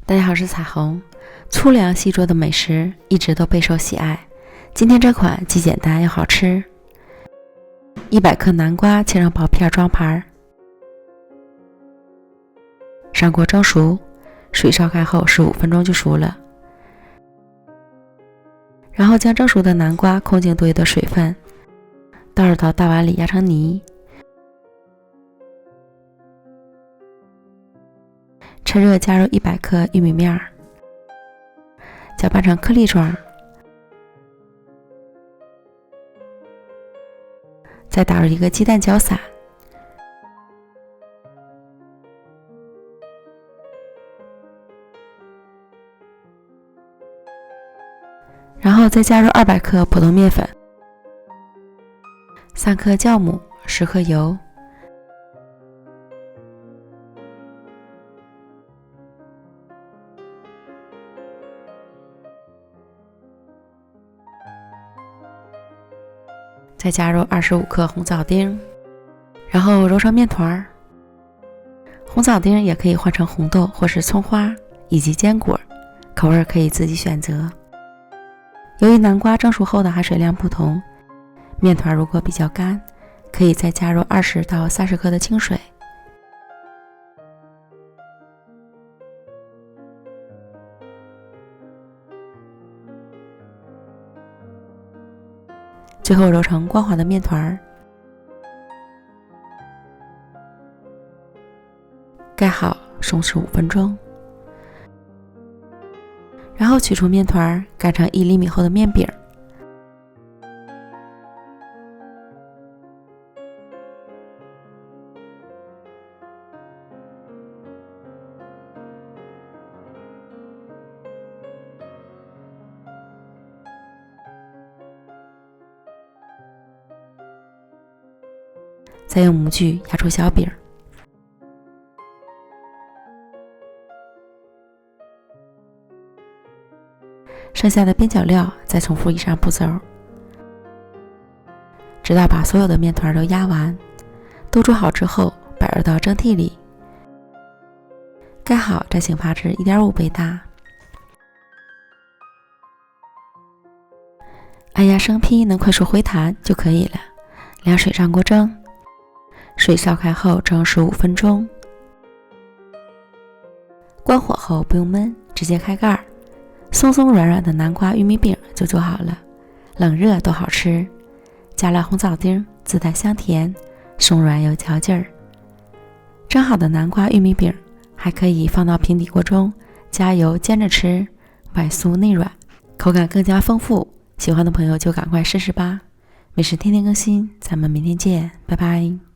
大家好，我是彩虹。粗粮细做的美食一直都备受喜爱，今天这款既简单又好吃。100克南瓜切成薄片装盘，上锅蒸熟，水烧开后15分钟就熟了。然后将蒸熟的南瓜控净多余的水分，倒入到大碗里压成泥，趁热加入100克玉米面，搅拌成颗粒状，再打入一个鸡蛋搅散，然后再加入200克普通面粉、3克酵母、10克油，再加入25克红枣丁，然后揉成面团。红枣丁也可以换成红豆或是葱花以及坚果，口味可以自己选择。由于南瓜蒸熟后的含水量不同，面团如果比较干，可以再加入20到30克的清水。最后揉成光滑的面团，盖好松弛5分钟，然后取出面团，擀成1厘米厚的面饼，再用模具压出小饼，剩下的边角料再重复以上步骤，直到把所有的面团都压完。都煮好之后摆入到蒸屉里，盖好再请发至 1.5 倍大。按压生坯能快速回弹就可以了。凉水上锅蒸，水烧开后蒸15分钟，关火后不用焖，直接开盖，松松软软的南瓜玉米饼就做好了，冷热都好吃。加了红枣丁，自带香甜，松软有嚼劲儿。蒸好的南瓜玉米饼还可以放到平底锅中加油煎着吃，外酥内软，口感更加丰富。喜欢的朋友就赶快试试吧。美食天天更新，咱们明天见，拜拜。